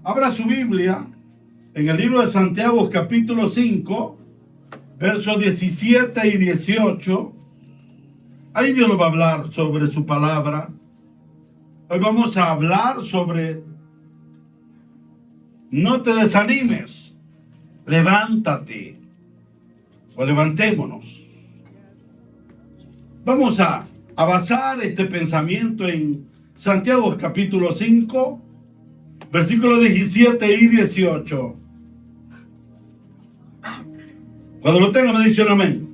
Abra su Biblia en el libro de Santiago, capítulo 5, versos 17 y 18. Ahí Dios nos va a hablar sobre su palabra. Hoy vamos a hablar sobre no te desanimes, levántate o levantémonos. Vamos a basar este pensamiento en Santiago capítulo 5, versículos 17 y 18. Cuando lo tengan me dicen amén.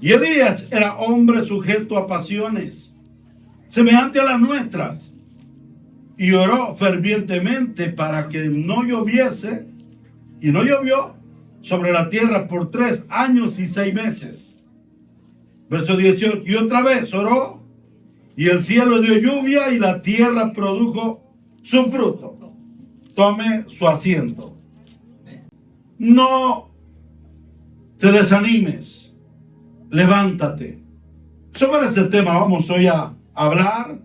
Y Elías era hombre sujeto a pasiones, semejante a las nuestras, y oró fervientemente para que no lloviese, y no llovió sobre la tierra por 3 años y 6 meses. Verso 18, y otra vez oró, y el cielo dio lluvia, y la tierra produjo su fruto. Tome su asiento. No te desanimes, levántate. Sobre ese tema vamos hoy a hablar.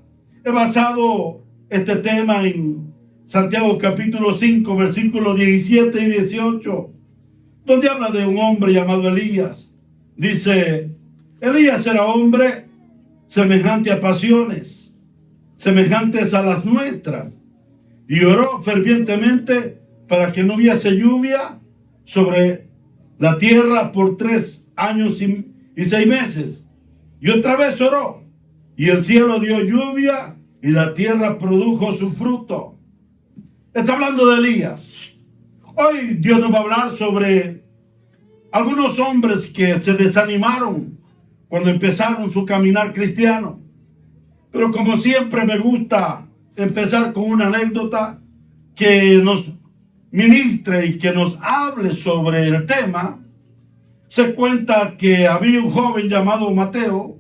He basado este tema en Santiago capítulo 5, versículos 17 y 18, donde habla de un hombre llamado Elías. Dice, Elías era hombre semejante a pasiones, semejantes a las nuestras, y oró fervientemente para que no hubiese lluvia sobre la tierra por 3 años y 6 meses. Y otra vez oró, y el cielo dio lluvia, y la tierra produjo su fruto. Está hablando de Elías. Hoy Dios nos va a hablar sobre algunos hombres que se desanimaron cuando empezaron su caminar cristiano. Pero como siempre me gusta empezar con una anécdota que nos ministre y que nos hable sobre el tema. Se cuenta que había un joven llamado Mateo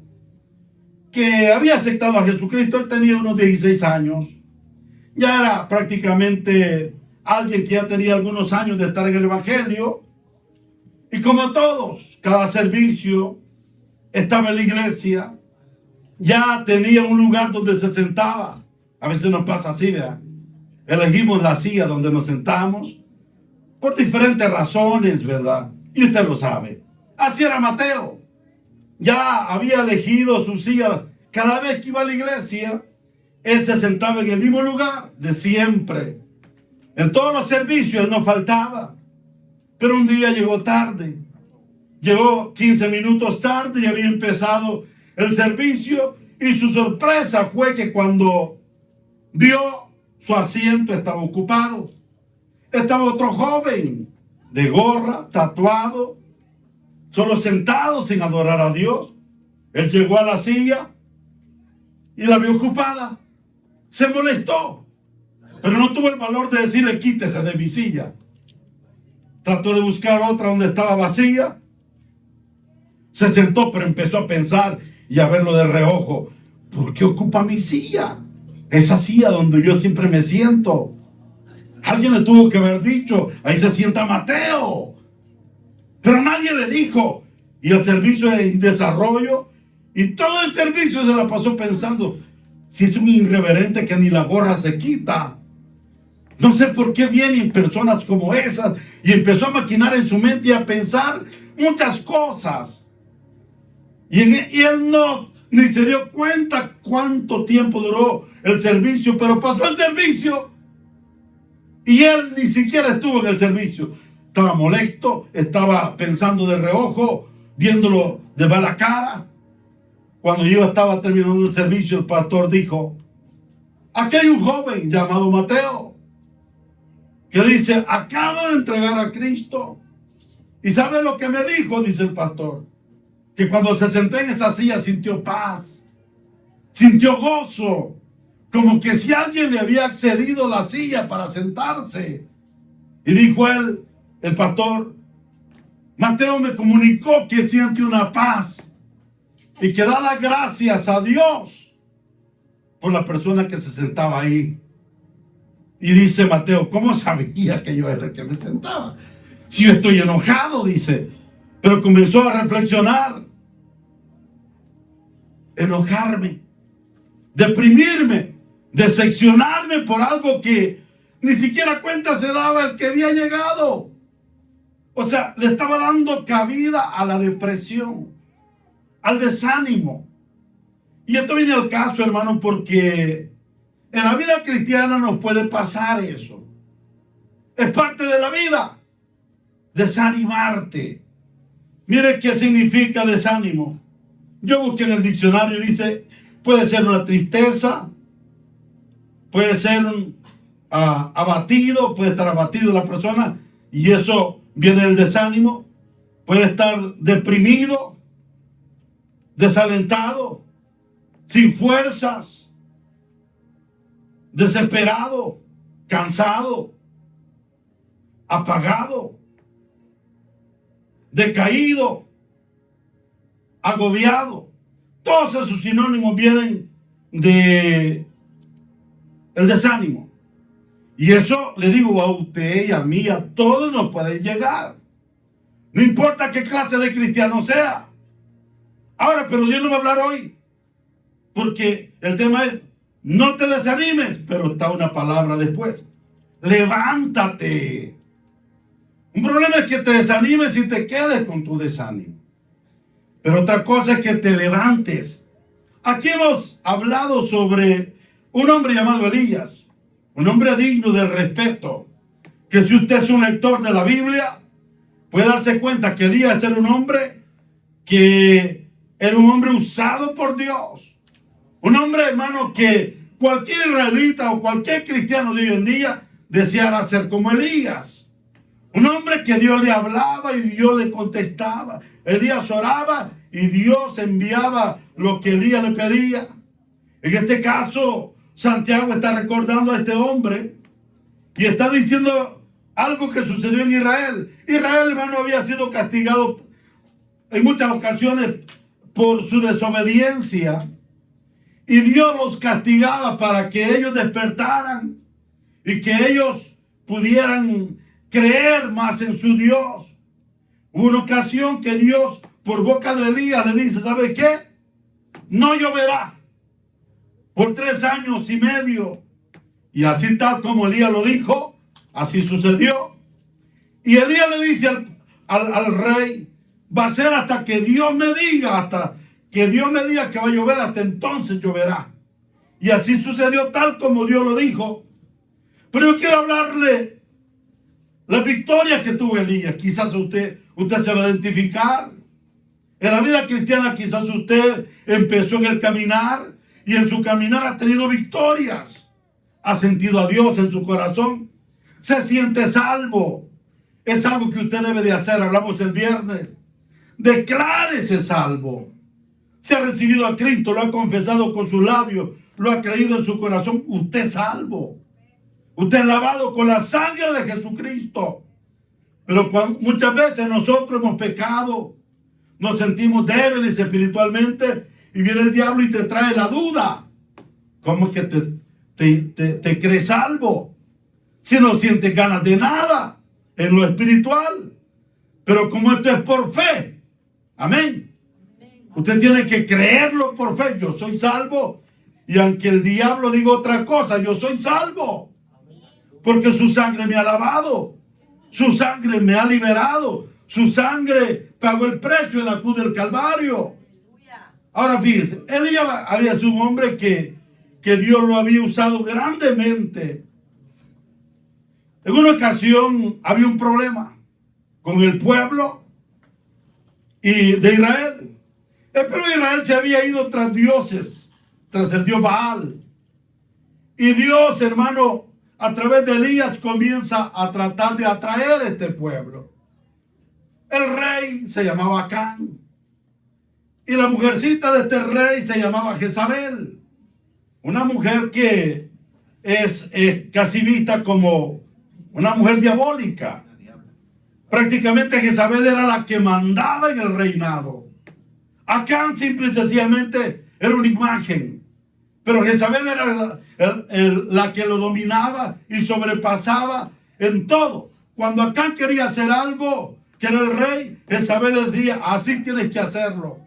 que había aceptado a Jesucristo. Él tenía unos 16 años. Ya era prácticamente alguien que ya tenía algunos años de estar en el Evangelio. Y como todos, cada servicio estaba en la iglesia, ya tenía un lugar donde se sentaba. A veces nos pasa así, ¿verdad? Elegimos la silla donde nos sentamos por diferentes razones, ¿verdad? Y usted lo sabe. Así era Mateo. Ya había elegido su silla. Cada vez que iba a la iglesia, él se sentaba en el mismo lugar de siempre. En todos los servicios él no faltaba. Pero un día llegó tarde. Llegó 15 minutos tarde y había empezado el servicio. Y su sorpresa fue que cuando vio su asiento estaba ocupado. Estaba otro joven de gorra, tatuado, solo sentado sin adorar a Dios. Él llegó a la silla y la vio ocupada. Se molestó, pero no tuvo el valor de decirle quítese de mi silla. Trató de buscar otra donde estaba vacía. Se sentó, pero empezó a pensar y a verlo de reojo. ¿Por qué ocupa mi silla? Esa silla donde yo siempre me siento. Alguien le tuvo que haber dicho, ahí se sienta Mateo. Pero nadie le dijo. Y el servicio en desarrollo, y todo el servicio se la pasó pensando, si es un irreverente que ni la gorra se quita. No sé por qué vienen personas como esas. Y empezó a maquinar en su mente y a pensar muchas cosas. Y él no ni se dio cuenta cuánto tiempo duró el servicio, pero pasó el servicio y él ni siquiera estuvo en el servicio. Estaba molesto, estaba pensando de reojo, viéndolo de mala cara. Cuando yo estaba terminando el servicio, el pastor dijo, aquí hay un joven llamado Mateo que dice, acaba de entregar a Cristo. ¿Y sabe lo que me dijo? Dice el pastor, que cuando se sentó en esa silla sintió paz, sintió gozo, como que si alguien le había accedido la silla para sentarse. Y dijo él, el pastor, Mateo me comunicó que siente una paz y que da las gracias a Dios por la persona que se sentaba ahí. Y dice Mateo, ¿cómo sabía que yo era el que me sentaba? Si yo estoy enojado, dice. Pero comenzó a reflexionar. Enojarme, deprimirme, decepcionarme por algo que Ni siquiera cuenta se daba el que había llegado. O sea, le estaba dando cabida a la depresión, al desánimo. Y esto viene al caso, hermano, porque en la vida cristiana nos puede pasar eso. Es parte de la vida. Desanimarte. Mire qué significa desánimo. Yo busqué en el diccionario y dice, puede ser una tristeza, puede ser abatido, puede estar abatido la persona y eso viene del desánimo. Puede estar deprimido, desalentado, sin fuerzas, desesperado, cansado, apagado, decaído, agobiado. Todos esos sinónimos vienen de el desánimo. Y eso le digo a usted y a mí, a todos nos puede llegar. No importa qué clase de cristiano sea. Ahora, pero Dios no va a hablar hoy. Porque el tema es, no te desanimes, pero está una palabra después. Levántate. Un problema es que te desanimes y te quedes con tu desánimo. Pero otra cosa es que te levantes. Aquí hemos hablado sobre un hombre llamado Elías. Un hombre digno de respeto. Que si usted es un lector de la Biblia, puede darse cuenta que Elías era un hombre que era un hombre usado por Dios. Un hombre, hermano, que cualquier israelita o cualquier cristiano de hoy en día deseara ser como Elías. Un hombre que Dios le hablaba y Dios le contestaba. Elías oraba y Dios enviaba lo que Elías le pedía. En este caso, Santiago está recordando a este hombre y está diciendo algo que sucedió en Israel. Israel, hermano, había sido castigado en muchas ocasiones por su desobediencia. Y Dios los castigaba para que ellos despertaran y que ellos pudieran creer más en su Dios. Hubo una ocasión que Dios, por boca de Elías, le dice, ¿sabe qué? No lloverá por 3 años y medio. Y así tal como Elías lo dijo, así sucedió. Y Elías le dice al rey, va a ser hasta que Dios me diga, que va a llover, hasta entonces lloverá. Y así sucedió tal como Dios lo dijo. Pero yo quiero hablarle las victorias que tuvo Elías. Quizás usted se va a identificar. En la vida cristiana quizás usted empezó en el caminar y en su caminar ha tenido victorias. Ha sentido a Dios en su corazón. Se siente salvo. Es algo que usted debe de hacer. Hablamos el viernes. Declárese salvo. Se ha recibido a Cristo, lo ha confesado con sus labios, lo ha creído en su corazón. Usted es salvo. Usted es lavado con la sangre de Jesucristo. Pero muchas veces nosotros hemos pecado, nos sentimos débiles espiritualmente y viene el diablo y te trae la duda. ¿Cómo es que te crees salvo? Si no sientes ganas de nada en lo espiritual. Pero como esto es por fe, amén. Usted tiene que creerlo por fe. Yo soy salvo. Y aunque el diablo diga otra cosa, yo soy salvo. Porque su sangre me ha lavado. Su sangre me ha liberado. Su sangre pagó el precio en la cruz del Calvario. Ahora fíjense, Elías había sido un hombre que Dios lo había usado grandemente. En una ocasión había un problema con el pueblo de Israel. El pueblo de Israel se había ido tras dioses, tras el dios Baal. Y Dios, hermano, a través de Elías comienza a tratar de atraer a este pueblo. El rey se llamaba Acán. Y la mujercita de este rey se llamaba Jezabel. Una mujer que es casi vista como una mujer diabólica. Prácticamente Jezabel era la que mandaba en el reinado. Acán simple y sencillamente era una imagen. Pero Jezabel era la que lo dominaba y sobrepasaba en todo. Cuando Acán quería hacer algo, que era el rey, Jezabel le decía, así tienes que hacerlo.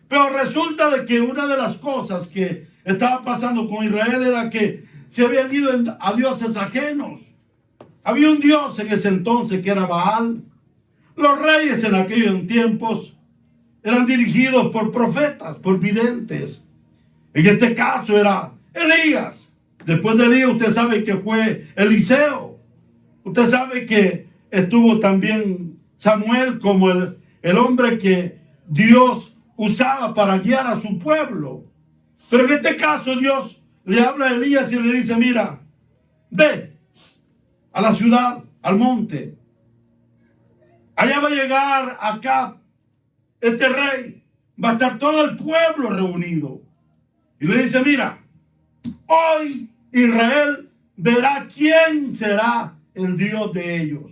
Pero resulta de que una de las cosas que estaba pasando con Israel era que se habían ido a dioses ajenos. Había un dios en ese entonces que era Baal. Los reyes en aquellos tiempos eran dirigidos por profetas, por videntes. En este caso era Elías. Después de Elías usted sabe que fue Eliseo. Usted sabe que estuvo también Samuel como el hombre que Dios usaba para guiar a su pueblo. Pero en este caso Dios le habla a Elías y le dice, mira, ve a la ciudad, al monte. Allá va a llegar Acab, este rey. Va a estar todo el pueblo reunido. Y le dice, mira, hoy Israel verá quién será el Dios de ellos.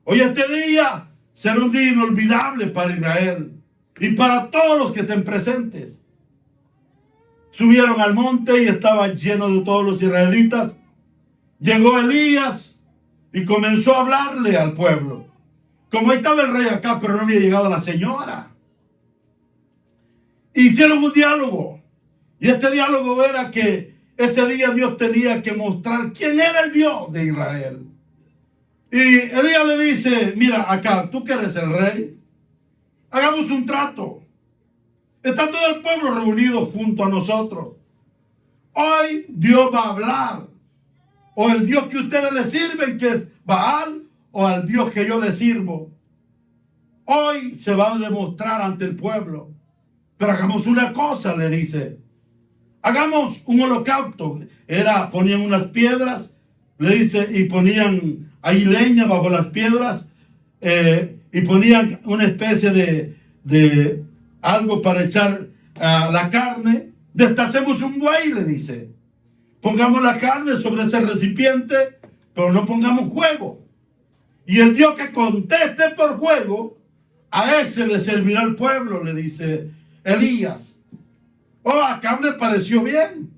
Hoy este día será un día inolvidable para Israel y para todos los que estén presentes. Subieron al monte y estaba lleno de todos los israelitas. Llegó Elías y comenzó a hablarle al pueblo. Como ahí estaba el rey acá, pero no había llegado la señora. Hicieron un diálogo. Y este diálogo era que ese día Dios tenía que mostrar quién era el Dios de Israel. Y Elías le dice, mira acá, tú que eres el rey, hagamos un trato. Está todo el pueblo reunido junto a nosotros. Hoy Dios va a hablar. O el Dios que ustedes le sirven, que es Baal, o al Dios que yo le sirvo. Hoy se va a demostrar ante el pueblo. Pero hagamos una cosa, le dice. Hagamos un holocausto. Ponían unas piedras, le dice, y ponían ahí leña bajo las piedras, y ponían una especie de algo para echar la carne. Destacemos un buey, le dice. Pongamos la carne sobre ese recipiente, pero no pongamos fuego. Y el Dios que conteste por fuego, a ese le servirá el pueblo, le dice Elías. Acab le pareció bien.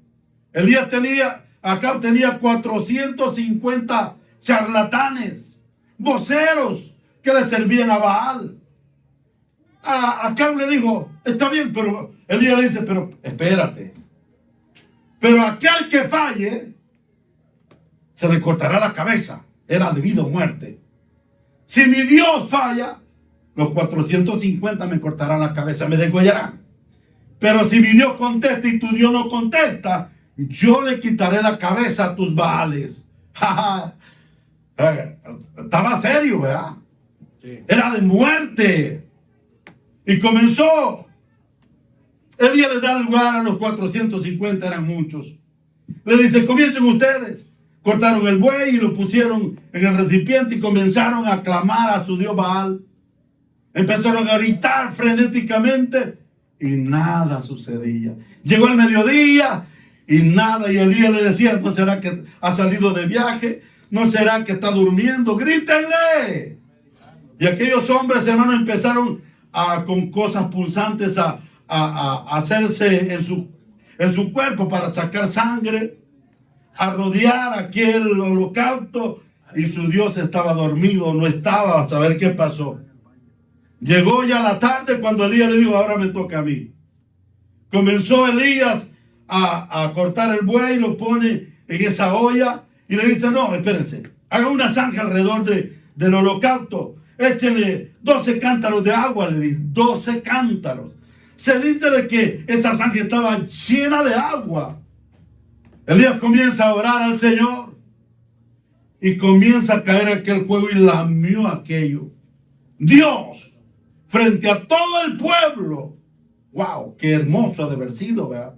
Acab tenía 450 charlatanes, voceros que le servían a Baal. Acab le dijo, está bien, pero Elías le dice, pero espérate. Pero aquel que falle, se le cortará la cabeza. Era debido a muerte. Si mi Dios falla, los 450 me cortarán la cabeza, me degollarán. Pero si mi Dios contesta y tu Dios no contesta, yo le quitaré la cabeza a tus Baales. Estaba serio, ¿verdad? Sí. Era de muerte. Y comenzó. Elías le da lugar a los 450, eran muchos. Le dice, comiencen ustedes. Cortaron el buey y lo pusieron en el recipiente y comenzaron a clamar a su Dios Baal. Empezaron a gritar frenéticamente y nada sucedía. Llegó el mediodía y nada. Y Elías le decía, ¿no será que ha salido de viaje? ¿No será que está durmiendo? ¡Grítenle! Y aquellos hombres, hermanos, empezaron con cosas pulsantes a hacerse en su cuerpo para sacar sangre, a rodear aquel holocausto, y su Dios estaba dormido, no estaba, a saber qué pasó. Llegó ya la tarde cuando Elías le dijo, ahora me toca a mí. Comenzó Elías a cortar el buey, lo pone en esa olla y le dice, no, espérense, haga una zanja alrededor del holocausto, échenle 12 cántaros de agua, le dice, 12 cántaros. Se dice de que esa zanja estaba llena de agua. Elías comienza a orar al Señor y comienza a caer aquel fuego y lamió aquello. Dios, frente a todo el pueblo. ¡Wow! ¡Qué hermoso ha de haber sido! ¿Verdad?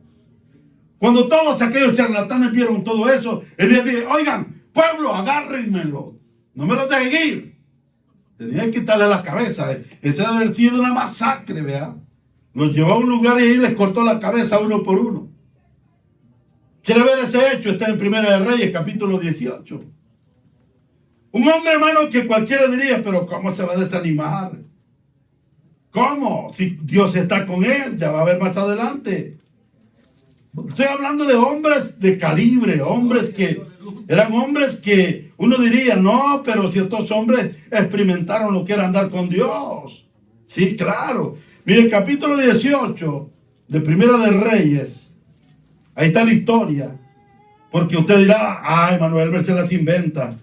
Cuando todos aquellos charlatanes vieron todo eso, Elías dijo, oigan, pueblo, agárrenmelo. No me lo dejen ir. Tenían que quitarle la cabeza. Ese debe haber sido una masacre, ¿verdad? Los llevó a un lugar y ahí les cortó la cabeza uno por uno. ¿Quiere ver ese hecho? Está en Primera de Reyes, capítulo 18. Un hombre, hermano, que cualquiera diría, pero ¿cómo se va a desanimar? ¿Cómo? Si Dios está con él, ya va a ver más adelante. Estoy hablando de hombres de calibre, hombres que eran hombres que uno diría, no, pero si estos hombres experimentaron lo que era andar con Dios. Sí, claro. Mire, el capítulo 18 de Primera de Reyes, ahí está la historia. Porque usted dirá, ay, Manuel se las inventa.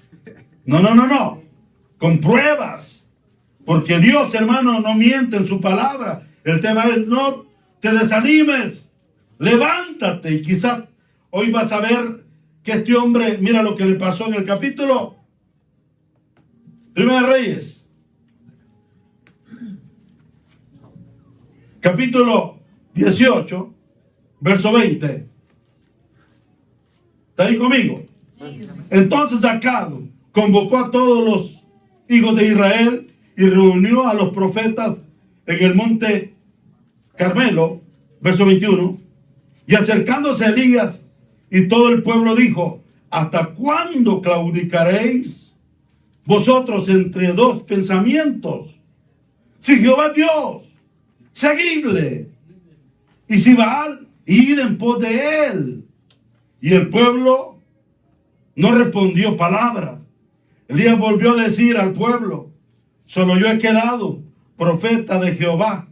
No. Con pruebas. Porque Dios, hermano, no miente en su palabra. El tema es, no te desanimes. Levántate. Y quizás hoy vas a ver que este hombre, mira lo que le pasó en el capítulo 1 de Reyes. Capítulo 18, verso 20. ¿Está ahí conmigo? Entonces Acab convocó a todos los hijos de Israel y reunió a los profetas en el monte Carmelo, verso 21. Y acercándose a Elías y todo el pueblo dijo, ¿hasta cuándo claudicaréis vosotros entre dos pensamientos? Si Jehová es Dios, seguidle. Y si Baal, id en pos de él. Y el pueblo no respondió palabras. Elías volvió a decir al pueblo, solo yo he quedado profeta de Jehová,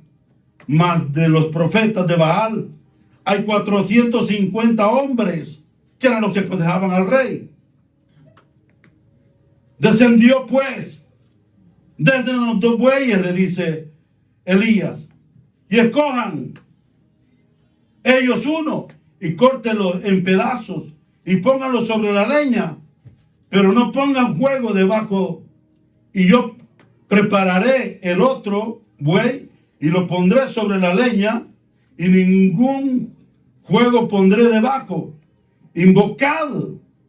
mas de los profetas de Baal hay 450 hombres, que eran los que aconsejaban al rey. Descendió pues desde los dos bueyes, le dice Elías, y escojan ellos uno y córtenlo en pedazos y pónganlo sobre la leña, pero no pongan fuego debajo, y yo prepararé el otro buey y lo pondré sobre la leña y ningún fuego pondré debajo. Invocad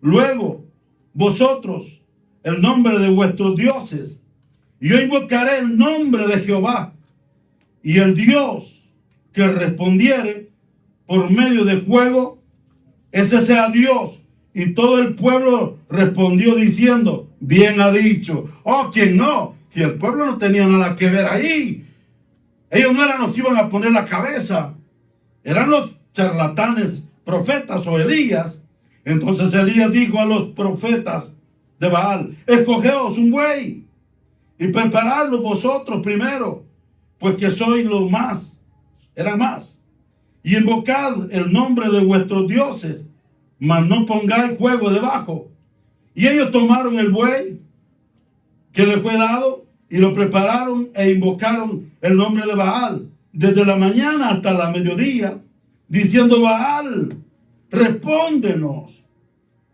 luego vosotros el nombre de vuestros dioses, y yo invocaré el nombre de Jehová, y el Dios que respondiere por medio de fuego, ese sea Dios. Y todo el pueblo respondió diciendo, bien ha dicho. Oh, ¿quién no? Si el pueblo no tenía nada que ver ahí. Ellos no eran los que iban a poner la cabeza. Eran los charlatanes profetas o Elías. Entonces Elías dijo a los profetas de Baal, escogeos un buey y preparadlo vosotros primero, pues que sois los más, eran más. Y invocad el nombre de vuestros dioses, mas no pongáis fuego debajo. Y ellos tomaron el buey que les fue dado y lo prepararon e invocaron el nombre de Baal desde la mañana hasta la mediodía, diciendo, Baal, respóndenos.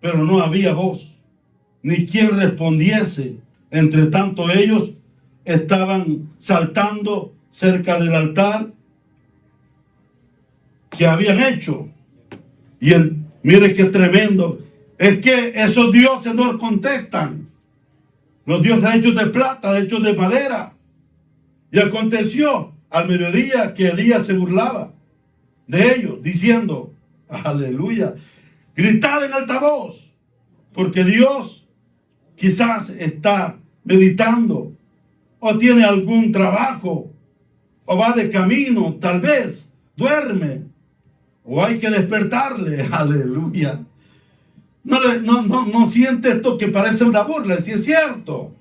Pero no había voz, ni quien respondiese. Entre tanto ellos estaban saltando cerca del altar que habían hecho. Y mire qué tremendo. Es que esos dioses no contestan. Los dioses hechos de plata, hechos de madera. Y aconteció al mediodía que Elías se burlaba de ellos, diciendo, aleluya, gritad en alta voz, porque Dios quizás está meditando, o tiene algún trabajo, o va de camino, tal vez duerme, o hay que despertarle, aleluya. No siente esto que parece una burla, si es cierto.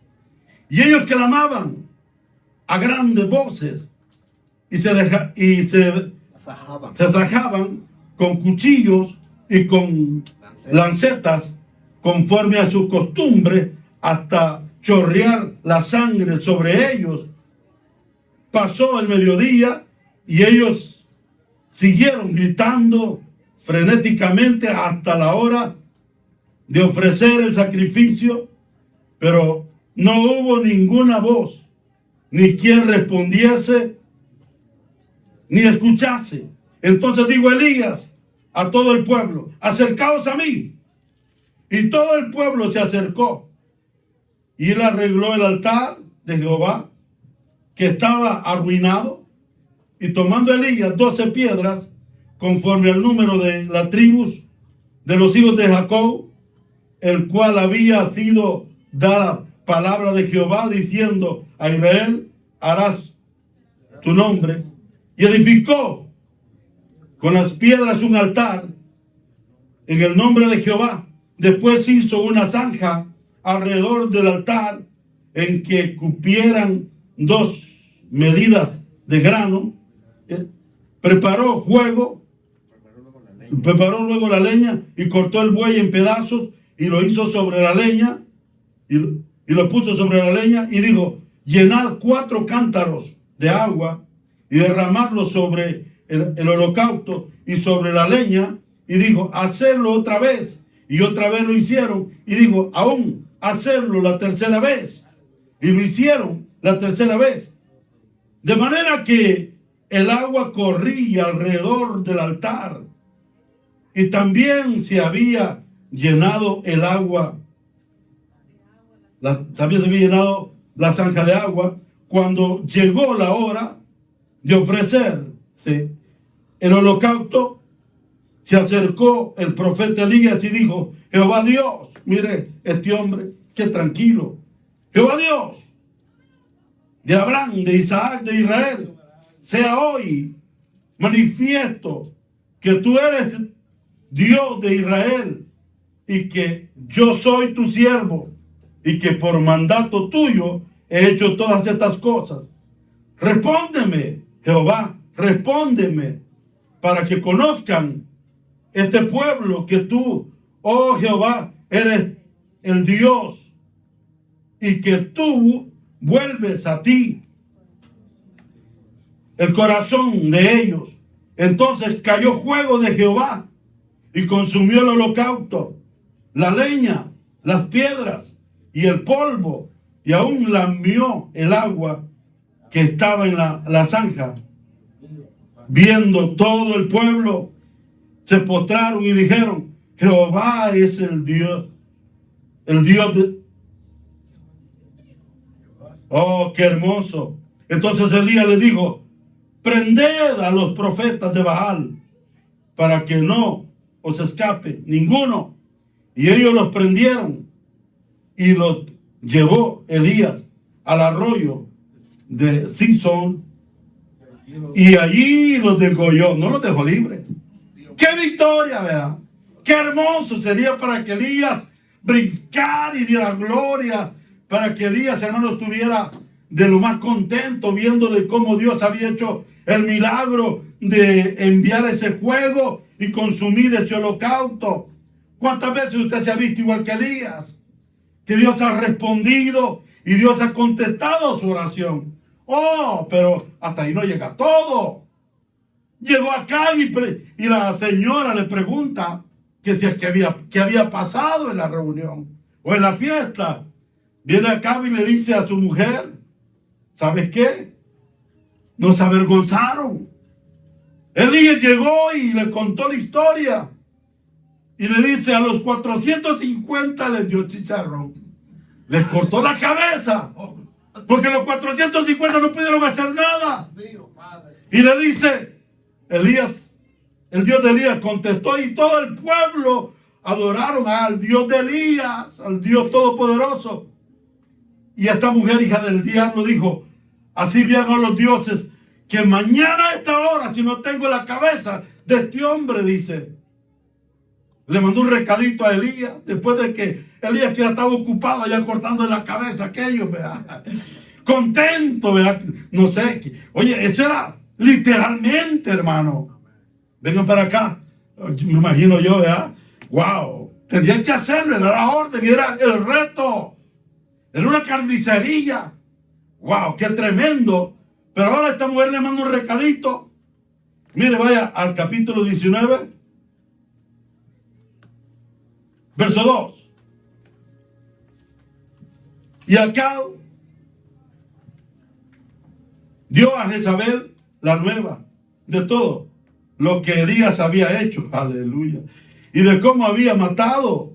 Y ellos clamaban a grandes voces y se sajaban con cuchillos y con lancetas conforme a su costumbre hasta chorrear la sangre sobre ellos. Pasó el mediodía y ellos siguieron gritando frenéticamente hasta la hora de ofrecer el sacrificio, pero no hubo ninguna voz, ni quien respondiese, ni escuchase. Entonces dijo Elías a todo el pueblo, acercaos a mí. Y todo el pueblo se acercó. Y él arregló el altar de Jehová, que estaba arruinado, y tomando Elías 12 piedras, conforme al número de las tribus de los hijos de Jacob, el cual había sido dada palabra de Jehová, diciendo a Israel, harás tu nombre, y edificó con las piedras un altar en el nombre de Jehová. Después hizo una zanja alrededor del altar en que cupieran 2 medidas de grano. Preparó fuego, Preparó luego la leña y cortó el buey en pedazos y lo hizo sobre la leña y lo puso sobre la leña y dijo: llenad 4 cántaros de agua y derramadlo sobre el holocausto y sobre la leña. Y dijo: hacerlo otra vez. Y otra vez lo hicieron. Y dijo: aún hacerlo la tercera vez. Y lo hicieron la tercera vez. De manera que el agua corría alrededor del altar. Y también se había llenado el agua. También se había llenado la zanja de agua. Cuando llegó la hora de ofrecerse el holocausto, se acercó el profeta Elías y dijo: Jehová Dios, mire este hombre, qué tranquilo. Jehová Dios de Abraham, de Isaac, de Israel, sea hoy manifiesto que tú eres Dios de Israel y que yo soy tu siervo y que por mandato tuyo he hecho todas estas cosas. Respóndeme, Jehová, respóndeme, para que conozcan este pueblo que tú, oh Jehová, eres el Dios y que tú vuelves a ti el corazón de ellos. Entonces cayó fuego de Jehová y consumió el holocausto, la leña, las piedras y el polvo, y aún lamió el agua que estaba en la zanja. Viendo todo el pueblo, se postraron y dijeron: Jehová es el Dios de... Oh, qué hermoso. Entonces Elías le dijo: prended a los profetas de Baal para que no os escape ninguno. Y ellos los prendieron y los llevó Elías al arroyo de Sison y allí los degolló, no los dejó libres. ¡Qué victoria, verdad! ¡Qué hermoso sería para que Elías brincara y diera gloria! Para que Elías, hermano, estuviera de lo más contento viendo de cómo Dios había hecho el milagro de enviar ese fuego y consumir ese holocausto. ¿Cuántas veces usted se ha visto igual que Elías? Que Dios ha respondido y Dios ha contestado su oración. Oh, pero hasta ahí no llega todo. Llegó acá y la señora le pregunta qué había pasado en la reunión o en la fiesta. Viene acá y le dice a su mujer: ¿sabes qué? Nos avergonzaron. Elías llegó y le contó la historia. Y le dice: a los 450 les dio chicharrón. Les cortó la cabeza. Porque los 450 no pudieron hacer nada. Y le dice: Elías, el Dios de Elías contestó, y todo el pueblo adoraron al Dios de Elías, al Dios todopoderoso. Y esta mujer, hija del diablo, dijo: así bien a los dioses, que mañana a esta hora, si no tengo la cabeza de este hombre, dice. Le mandó un recadito a Elías, después de que Elías, que ya estaba ocupado ya cortando la cabeza a aquellos, ¿verdad? Contento, ¿verdad? No sé. Oye, eso era literalmente, hermano. Vengan para acá. Me imagino yo, ¿verdad? Wow. Tenían que hacerlo, era la orden, era el reto. Era una carnicería. Wow, qué tremendo. Pero ahora esta mujer le manda un recadito. Mire, vaya al capítulo 19. Verso 2. Y Acab dio a Jezabel la nueva de todo lo que Elías había hecho. Aleluya. Y de cómo había matado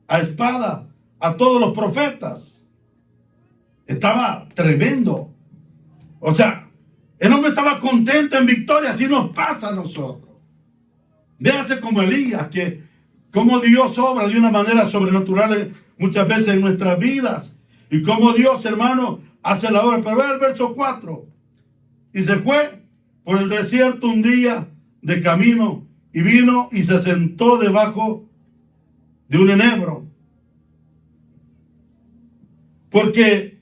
a espada a todos los profetas. Estaba tremendo. O sea, el hombre estaba contento en victoria. Así nos pasa a nosotros. Véase como Elías, que cómo Dios obra de una manera sobrenatural muchas veces en nuestras vidas. Y cómo Dios, hermano, hace la obra. Pero vea el verso 4. Y se fue por el desierto un día de camino. Y vino y se sentó debajo de un enebro. Porque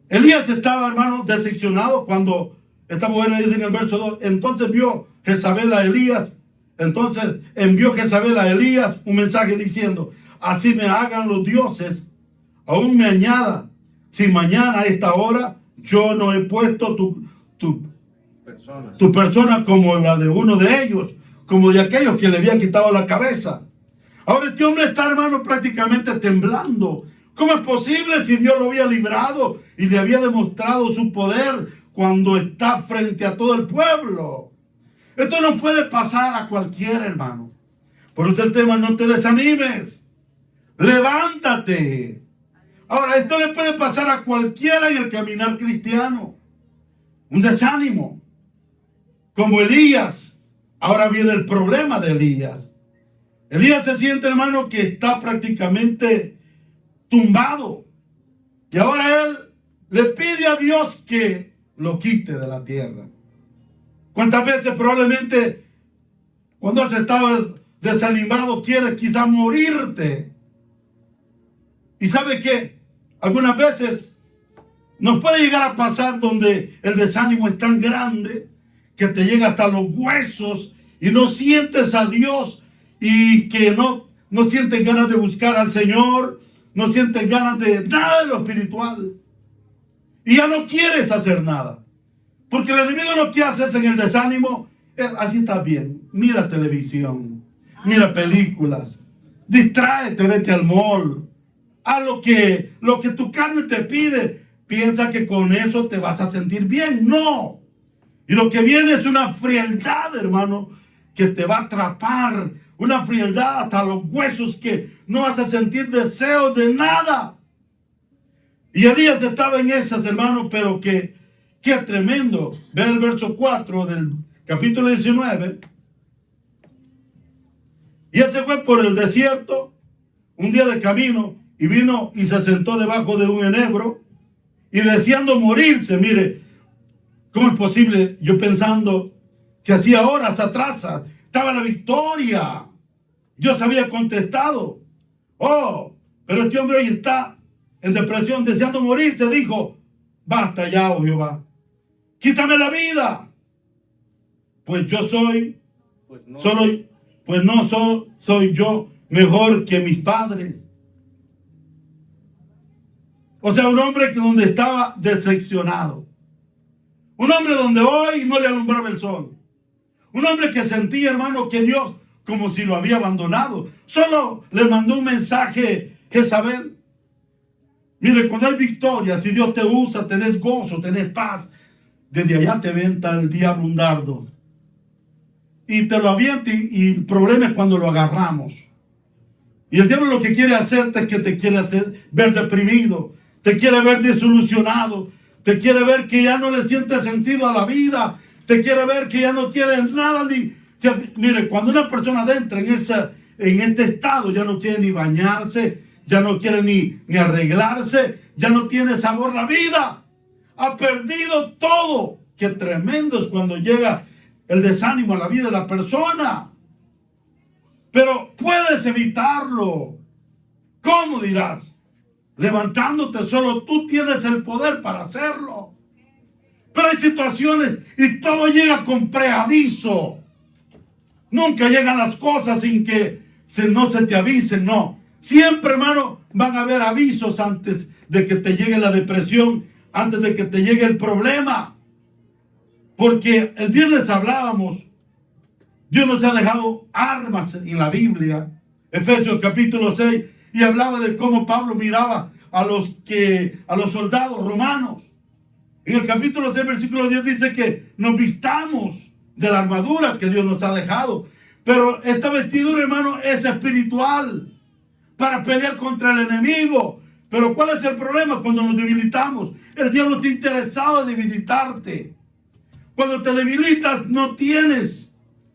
Elías estaba, hermano, decepcionado cuando esta mujer le dice en el verso 2. Entonces vio Jezabel a Elías Entonces envió Jezabel a Elías un mensaje diciendo: así me hagan los dioses, aún me añada, si mañana a esta hora yo no he puesto tu persona como la de uno de ellos, como de aquellos que le había quitado la cabeza. Ahora este hombre está, hermano, prácticamente temblando. ¿Cómo es posible si Dios lo había librado y le había demostrado su poder cuando está frente a todo el pueblo? Esto no puede pasar a cualquiera, hermano. Por eso el tema: no te desanimes, levántate. Ahora, esto le puede pasar a cualquiera en el caminar cristiano. Un desánimo, como Elías. Ahora viene el problema de Elías. Elías se siente, hermano, que está prácticamente tumbado. Y ahora él le pide a Dios que lo quite de la tierra. ¿Cuántas veces probablemente cuando has estado desanimado quieres quizás morirte? Y ¿sabe qué? Algunas veces nos puede llegar a pasar donde el desánimo es tan grande que te llega hasta los huesos y no sientes a Dios, y que no sientes ganas de buscar al Señor, no sientes ganas de nada de lo espiritual. Y ya no quieres hacer nada. Porque el enemigo lo que hace es, en el desánimo, así estás bien, mira televisión, mira películas, distráete, vete al mall, haz lo que tu carne te pide, piensa que con eso te vas a sentir bien. No. Y lo que viene es una frialdad, hermano, que te va a atrapar, una frialdad hasta los huesos que no vas a sentir deseos de nada. Y Elías estaba en esas, hermano, pero qué tremendo. Ve el verso 4 del capítulo 19. Y él se fue por el desierto un día de camino, y vino y se sentó debajo de un enebro, y deseando morirse. Mire, ¿cómo es posible? Yo pensando que hacía horas atrás estaba la victoria. Dios había contestado. Oh, pero este hombre hoy está en depresión, deseando morirse. Dijo: basta ya, oh Jehová, quítame la vida, pues yo soy yo mejor que mis padres. O sea, un hombre que donde estaba decepcionado, un hombre donde hoy no le alumbraba el sol, un hombre que sentía, hermano, que Dios como si lo había abandonado. Solo le mandó un mensaje Jezabel. Mire, cuando hay victoria, si Dios te usa, tenés gozo, tenés paz, desde allá te venta el diablo un dardo y te lo avienta, y el problema es cuando lo agarramos. Y el diablo lo que quiere hacerte es que te quiere hacer ver deprimido, te quiere ver desilusionado, te quiere ver que ya no le sientes sentido a la vida, te quiere ver que ya no quieres nada. Mire, cuando una persona entra en este estado, ya no quiere ni bañarse, ya no quiere ni arreglarse, ya no tiene sabor la vida, ha perdido todo. Qué tremendo es cuando llega el desánimo a la vida de la persona. Pero puedes evitarlo. ¿Cómo, dirás? Levantándote. Solo tú tienes el poder para hacerlo. Pero hay situaciones y todo llega con preaviso. Nunca llegan las cosas sin que no se te avisen, no. Siempre, hermano, van a haber avisos antes de que te llegue la depresión, antes de que te llegue el problema. Porque el viernes hablábamos, Dios nos ha dejado armas en la Biblia. Efesios capítulo 6, y hablaba de cómo Pablo miraba a los soldados romanos. En el capítulo 6, versículo 10 dice que nos vistamos de la armadura que Dios nos ha dejado. Pero esta vestidura, hermano, es espiritual, para pelear contra el enemigo. Pero ¿cuál es el problema? Cuando nos debilitamos, el diablo está interesado en debilitarte. Cuando te debilitas, no tienes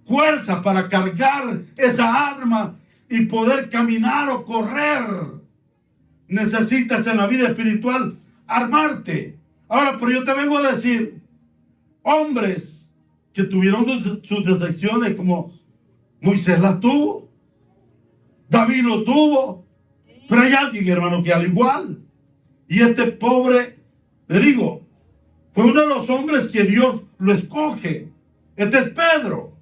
fuerza para cargar esa arma y poder caminar o correr. Necesitas en la vida espiritual armarte. Ahora, pero yo te vengo a decir, hombres que tuvieron sus decepciones, como Moisés las tuvo, David lo tuvo, pero hay alguien, hermano, que al igual. Y este pobre, le digo, fue uno de los hombres que Dios lo escoge. Este es Pedro.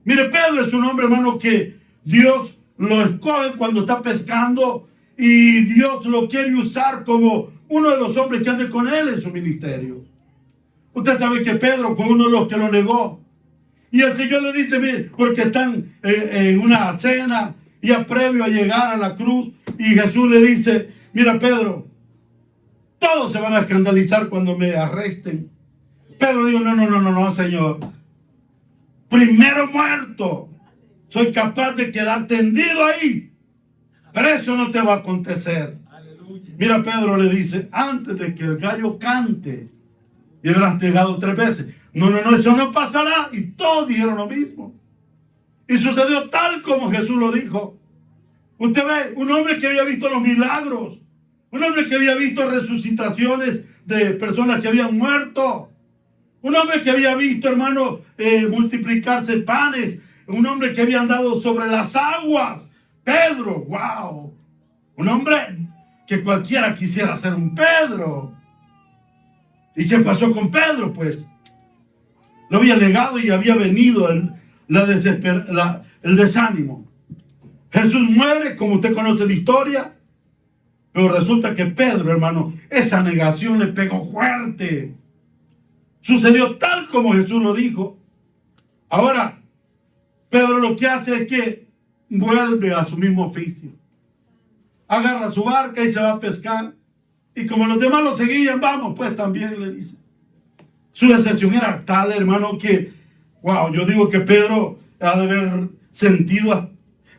Mire, Pedro es un hombre, hermano, que Dios lo escoge cuando está pescando y Dios lo quiere usar como uno de los hombres que ande con él en su ministerio. Usted sabe que Pedro fue uno de los que lo negó. Y el Señor le dice, mire, porque están en una cena ya previo a llegar a la cruz, y Jesús le dice, mira, Pedro, todos se van a escandalizar cuando me arresten. Pedro dijo, no, Señor. Primero muerto, soy capaz de quedar tendido ahí, pero eso no te va a acontecer. Mira, Pedro le dice, antes de que el gallo cante, y habrás negado 3 veces. No, eso no pasará. Y todos dijeron lo mismo. Y sucedió tal como Jesús lo dijo. Usted ve, un hombre que había visto los milagros, un hombre que había visto resucitaciones de personas que habían muerto, un hombre que había visto, hermano, multiplicarse panes, un hombre que había andado sobre las aguas. Pedro, wow. Un hombre que cualquiera quisiera ser un Pedro. ¿Y qué pasó con Pedro? Pues lo había negado y había venido el desánimo. Jesús muere, como usted conoce la historia, pero resulta que Pedro, hermano, esa negación le pegó fuerte. Sucedió tal como Jesús lo dijo. Ahora, Pedro lo que hace es que vuelve a su mismo oficio. Agarra su barca y se va a pescar. Y como los demás lo seguían, vamos, pues también le dice. Su decepción era tal, hermano, que, wow, yo digo que Pedro ha de haber sentido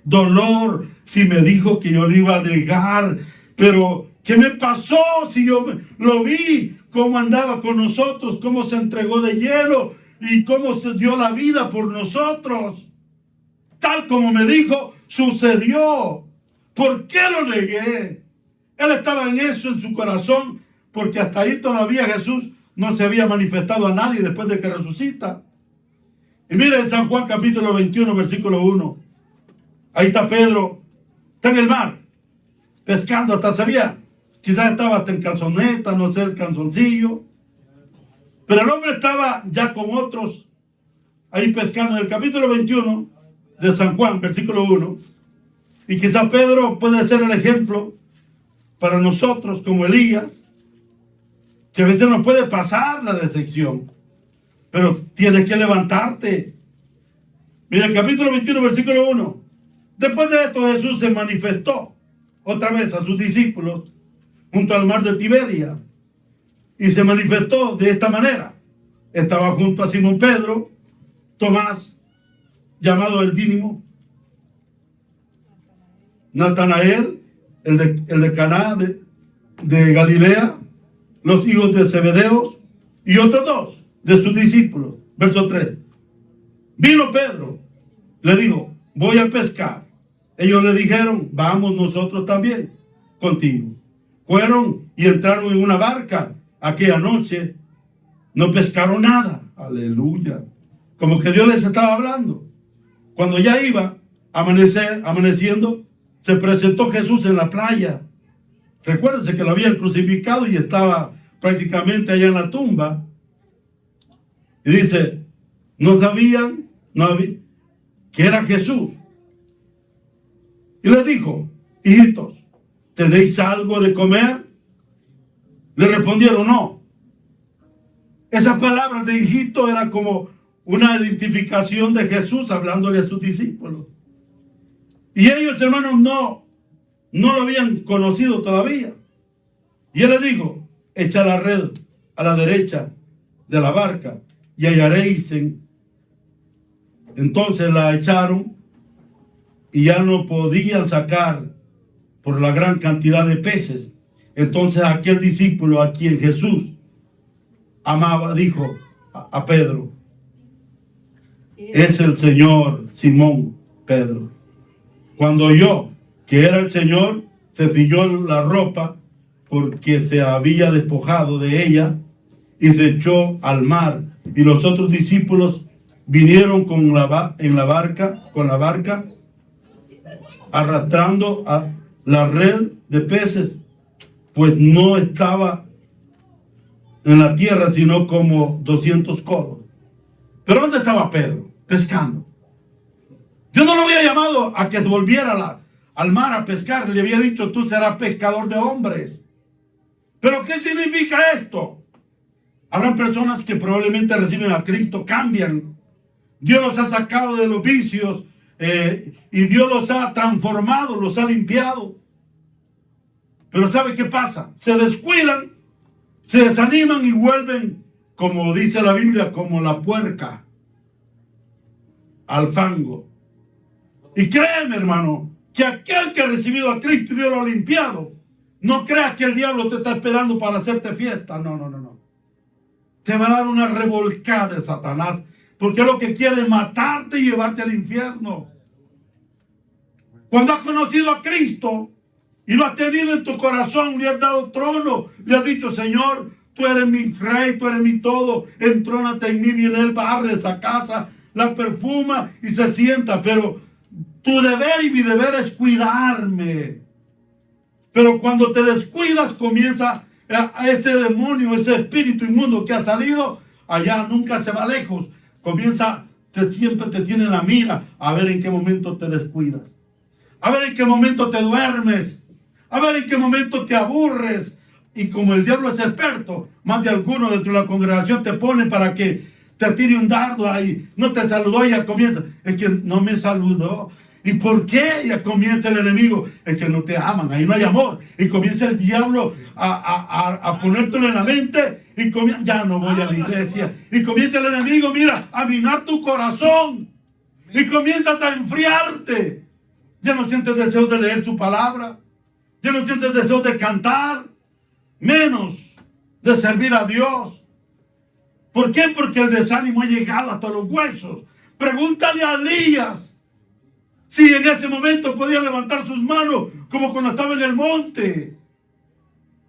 dolor si me dijo que yo le iba a negar. Pero, ¿qué me pasó si yo lo vi? Cómo andaba con nosotros, cómo se entregó de lleno y cómo se dio la vida por nosotros. Tal como me dijo, sucedió. ¿Por qué lo negué? Él estaba en eso en su corazón, porque hasta ahí todavía Jesús no se había manifestado a nadie después de que resucita. Y mire en San Juan capítulo 21, versículo 1. Ahí está Pedro, está en el mar, pescando, hasta sabía, quizás estaba hasta en calzoneta, no sé, el calzoncillo. Pero el hombre estaba ya con otros, ahí pescando en el capítulo 21 de San Juan, versículo 1. Y quizás Pedro puede ser el ejemplo para nosotros como Elías, que a veces nos puede pasar la decepción, pero tienes que levantarte. Mira el capítulo 21, versículo 1. Después de esto Jesús se manifestó otra vez a sus discípulos junto al mar de Tiberia, y se manifestó de esta manera. Estaba junto a Simón Pedro, Tomás, llamado el Dídimo, Natanael, el de Caná de Galilea, los hijos de Zebedeos y otros 2 de sus discípulos. Verso 3. Vino Pedro, le dijo, voy a pescar. Ellos le dijeron, vamos nosotros también contigo. Fueron y entraron en una barca aquella noche. No pescaron nada. Aleluya. Como que Dios les estaba hablando. Cuando ya iba amaneciendo, se presentó Jesús en la playa. Recuérdense que lo habían crucificado y estaba prácticamente allá en la tumba. Y dice, no sabían que era Jesús. Y les dijo, hijitos, ¿tenéis algo de comer? Le respondieron, no. Esas palabras de hijito era como una identificación de Jesús hablándole a sus discípulos. Y ellos, hermanos, no lo habían conocido todavía. Y él les dijo, echa la red a la derecha de la barca y hallaréis. Entonces la echaron y ya no podían sacar por la gran cantidad de peces. Entonces aquel discípulo a quien Jesús amaba dijo a Pedro, es el Señor. Simón Pedro, cuando oyó que era el Señor, se ciñó la ropa porque se había despojado de ella y se echó al mar. Y los otros discípulos vinieron con la barca, arrastrando a la red de peces, pues no estaba en la tierra sino como 200 codos. Pero ¿dónde estaba Pedro? Pescando. Dios no lo había llamado a que volviera al mar a pescar. Le había dicho, tú serás pescador de hombres. ¿Pero qué significa esto? Habrán personas que probablemente reciben a Cristo, cambian. Dios los ha sacado de los vicios y Dios los ha transformado, los ha limpiado. Pero ¿sabe qué pasa? Se descuidan, se desaniman y vuelven, como dice la Biblia, como la puerca al fango. Y créeme, hermano, que aquel que ha recibido a Cristo y Dios lo ha limpiado, no creas que el diablo te está esperando para hacerte fiesta. No, no, no, no. Te va a dar una revolcada de Satanás, porque lo que quiere es matarte y llevarte al infierno. Cuando has conocido a Cristo y lo has tenido en tu corazón, le has dado trono, le has dicho, Señor, tú eres mi rey, tú eres mi todo, entrónate en mí, viene él, barre esa casa, la perfuma y se sienta, pero tu deber y mi deber es cuidarme. Pero cuando te descuidas, comienza a ese demonio, ese espíritu inmundo que ha salido, allá nunca se va lejos. Comienza, siempre te tiene en la mira, a ver en qué momento te descuidas, a ver en qué momento te duermes, a ver en qué momento te aburres. Y como el diablo es experto, más de alguno dentro de la congregación te pone para que te tire un dardo ahí. No te saludó y ya comienza. Es que no me saludó. ¿Y por qué? Ya comienza el enemigo. Es que no te aman, ahí no hay amor. Y comienza el diablo a ponértelo en la mente. Y comienza, ya no voy a la iglesia. Y comienza el enemigo, mira, a minar tu corazón. Y comienzas a enfriarte. Ya no sientes deseo de leer su palabra. Ya no sientes deseo de cantar. Menos de servir a Dios. ¿Por qué? Porque el desánimo ha llegado hasta los huesos. Pregúntale a Elías si en ese momento podía levantar sus manos como cuando estaba en el monte.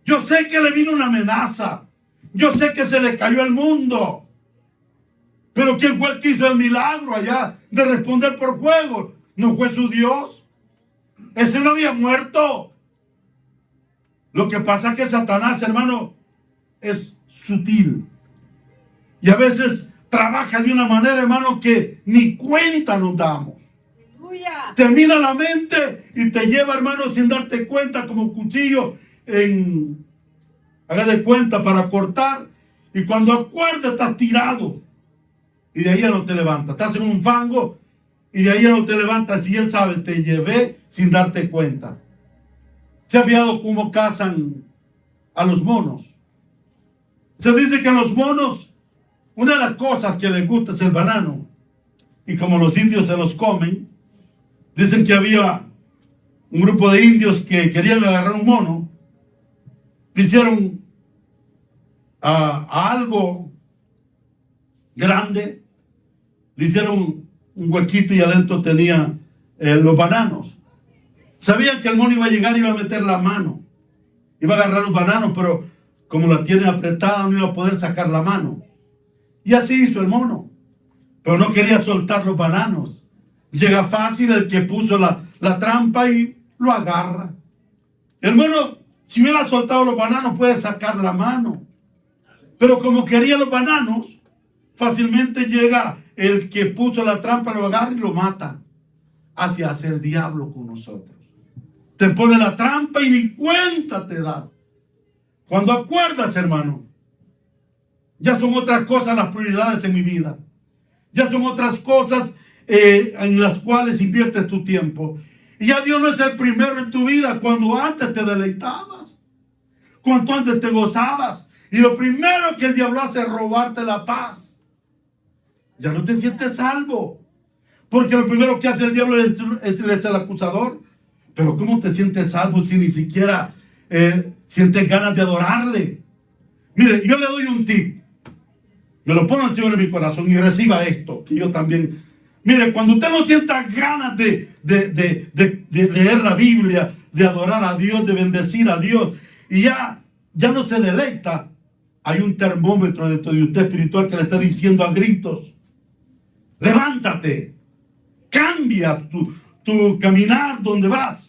Yo sé que le vino una amenaza. Yo sé que se le cayó el mundo. Pero ¿quién fue el que hizo el milagro allá de responder por fuego? ¿No fue su Dios? Ese no había muerto. Lo que pasa es que Satanás, hermano, es sutil. Y a veces trabaja de una manera, hermano, que ni cuenta nos damos. Te mira la mente y te lleva, hermano, sin darte cuenta, como un cuchillo haga de cuenta para cortar. Y cuando acuerdas, estás tirado. Y de ahí ya no te levantas. Estás en un fango y de ahí ya no te levantas. Y él sabe, te llevé sin darte cuenta. ¿Se ha fijado cómo cazan a los monos? Se dice que a los monos, una de las cosas que les gusta es el banano. Y como los indios se los comen, dicen que había un grupo de indios que querían agarrar un mono. Le hicieron a algo grande, le hicieron un huequito y adentro tenía los bananos. Sabían que el mono iba a llegar y iba a meter la mano. Iba a agarrar los bananos, pero como la tiene apretada no iba a poder sacar la mano. Y así hizo el mono. Pero no quería soltar los bananos. Llega fácil el que puso la trampa y lo agarra. El mono, si hubiera soltado los bananos, puede sacar la mano. Pero como quería los bananos, fácilmente llega el que puso la trampa, lo agarra y lo mata. Así hace el diablo con nosotros. Te pone la trampa y ni cuenta te das. Cuando acuerdas, hermano, ya son otras cosas las prioridades en mi vida. Ya son otras cosas en las cuales inviertes tu tiempo. Y ya Dios no es el primero en tu vida. Cuando antes te deleitabas, cuando antes te gozabas, y lo primero que el diablo hace es robarte la paz. Ya no te sientes salvo, porque lo primero que hace el diablo es el acusador. Pero ¿cómo te sientes salvo si ni siquiera sientes ganas de adorarle? Mire, yo le doy un tip. Me lo pone el Señor en mi corazón y reciba esto, que yo también. Mire, cuando usted no sienta ganas de leer la Biblia, de adorar a Dios, de bendecir a Dios, y ya no se deleita, hay un termómetro dentro de usted espiritual que le está diciendo a gritos: levántate, cambia tu caminar donde vas.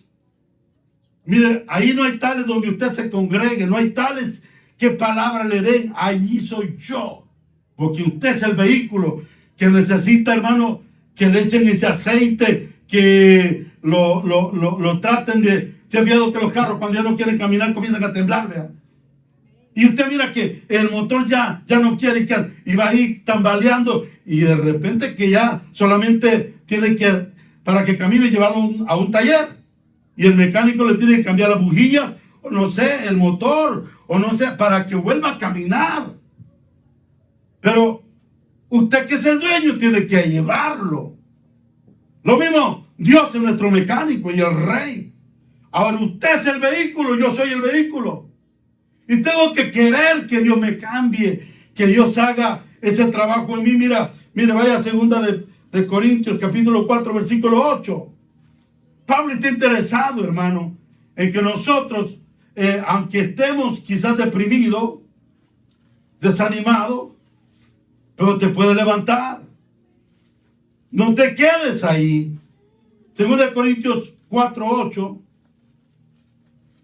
Mire, ahí no hay tales donde usted se congregue, no hay tales que palabras le den. Allí soy yo, porque usted es el vehículo que necesita, hermano, que le echen ese aceite, que lo traten de... Se ha fijado que los carros cuando ya no quieren caminar comienzan a temblar, ¿verdad? Y usted mira que el motor ya no quiere y va ahí tambaleando y de repente que ya solamente tiene que, para que camine, llevarlo a un taller y el mecánico le tiene que cambiar las bujías, o no sé, el motor, o no sé, para que vuelva a caminar. Pero usted, que es el dueño, tiene que llevarlo. Lo mismo, Dios es nuestro mecánico y el rey. Ahora usted es el vehículo, yo soy el vehículo. Y tengo que querer que Dios me cambie, que Dios haga ese trabajo en mí. Mira, vaya a segunda de Corintios, capítulo 4, versículo 8. Pablo está interesado, hermano, en que nosotros, aunque estemos quizás deprimidos, desanimados, pero te puedes levantar. No te quedes ahí. Segunda de Corintios 4, 8.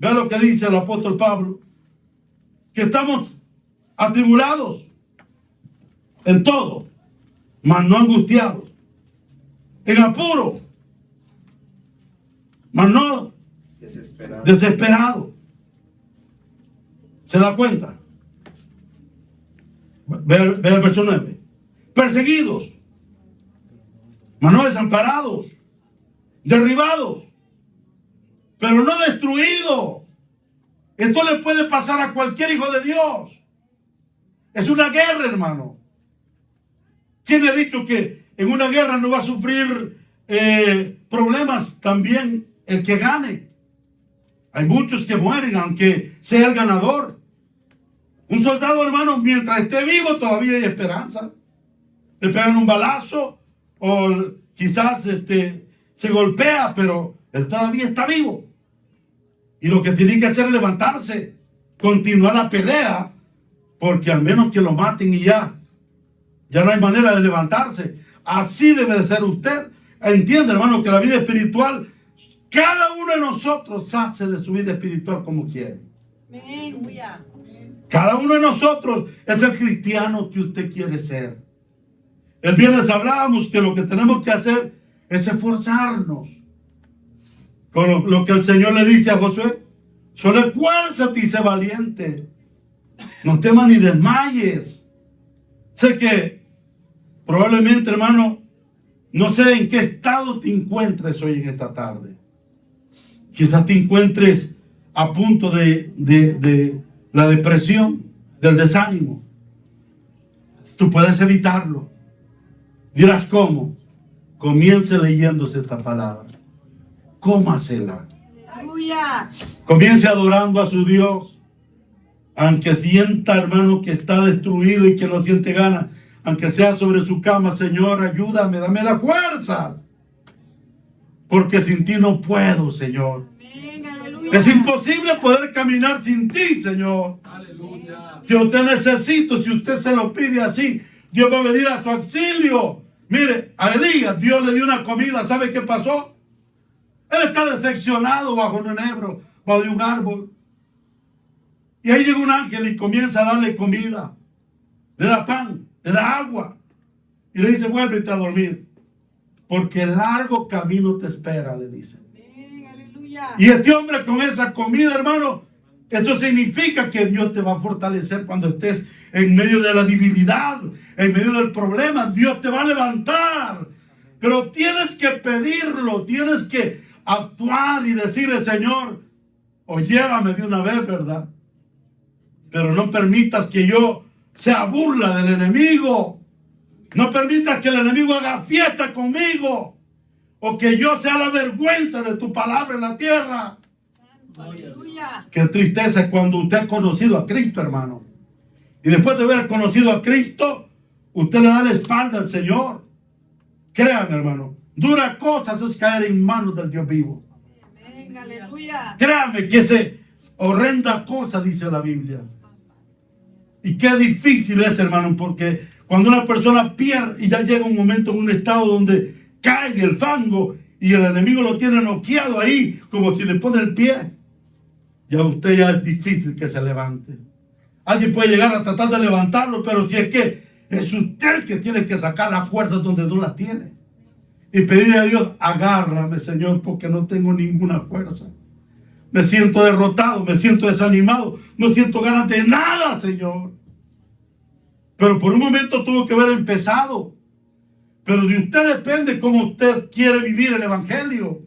Vea lo que dice el apóstol Pablo. Que estamos atribulados en todo, mas no angustiados, en apuro, mas no desesperados. ¿Se da cuenta? Ve el verso 9. Perseguidos, mas no desamparados, derribados, pero no destruidos. Esto le puede pasar a cualquier hijo de Dios. Es una guerra, hermano. ¿Quién le ha dicho que en una guerra no va a sufrir problemas también el que gane? Hay muchos que mueren aunque sea el ganador. Un soldado, hermano, mientras esté vivo todavía hay esperanza. Le pegan un balazo o quizás se golpea, pero él todavía está vivo. Y lo que tiene que hacer es levantarse, continuar la pelea, porque al menos que lo maten y ya no hay manera de levantarse. Así debe de ser usted. Entiende, hermano, que la vida espiritual, cada uno de nosotros hace de su vida espiritual como quiere. Cada uno de nosotros es el cristiano que usted quiere ser. El viernes hablábamos que lo que tenemos que hacer es esforzarnos. Con lo que el Señor le dice a Josué: solo esfuérzate y sé valiente. No temas ni desmayes. Sé que probablemente, hermano, no sé en qué estado te encuentres hoy en esta tarde. Quizás te encuentres a punto de la depresión, del desánimo. Tú puedes evitarlo. Dirás, ¿cómo? Comience leyéndose esta palabra. Cómasela. Aleluya. Comience adorando a su Dios. Aunque sienta, hermano, que está destruido y que no siente ganas, aunque sea sobre su cama: Señor, ayúdame, dame la fuerza, porque sin ti no puedo, Señor. Es imposible poder caminar sin ti, Señor. Aleluya. Yo te necesito. Si usted se lo pide así, Dios va a venir a su auxilio. Mire, a Elías Dios le dio una comida. ¿Sabe qué pasó? Él está decepcionado bajo un enebro, bajo de un árbol. Y ahí llega un ángel y comienza a darle comida. Le da pan, le da agua. Y le dice: vuélvete a dormir, porque el largo camino te espera, le dice. Y este hombre, con esa comida, hermano, eso significa que Dios te va a fortalecer cuando estés en medio de la debilidad, en medio del problema. Dios te va a levantar. Pero tienes que pedirlo, tienes que actuar y decirle: Señor, o llévame de una vez, ¿verdad? Pero no permitas que yo sea burla del enemigo. No permitas que el enemigo haga fiesta conmigo, o que yo sea la vergüenza de tu palabra en la tierra. Aleluya. Qué tristeza es cuando usted ha conocido a Cristo, hermano, y después de haber conocido a Cristo, usted le da la espalda al Señor. Créame, hermano, dura cosas es caer en manos del Dios vivo. Amén, aleluya. Créame que esa horrenda cosa, dice la Biblia. Y qué difícil es, hermano, porque cuando una persona pierde y ya llega un momento, en un estado donde cae en el fango y el enemigo lo tiene noqueado ahí, como si le pone el pie, ya usted ya es difícil que se levante. Alguien puede llegar a tratar de levantarlo, pero si es que es usted que tiene que sacar las fuerzas donde no las tiene. y pedirle a Dios, agárrame, Señor, porque no tengo ninguna fuerza. Me siento derrotado, me siento desanimado, no siento ganas de nada, Señor. Pero por un momento tuvo que haber empezado. Pero de usted depende cómo usted quiere vivir el evangelio.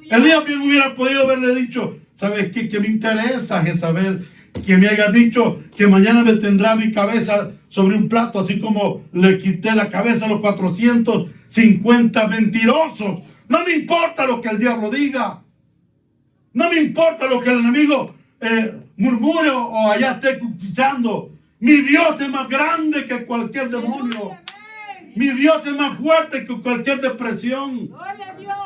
Elías bien hubiera podido haberle dicho, ¿sabes qué? Que me interesa, Jezabel, que me haya dicho que mañana me tendrá mi cabeza sobre un plato, así como le quité la cabeza a los 450 mentirosos. No me importa lo que el diablo diga. No me importa lo que el enemigo murmure o allá esté cuchicheando. Mi Dios es más grande que cualquier demonio. Mi Dios es más fuerte que cualquier depresión.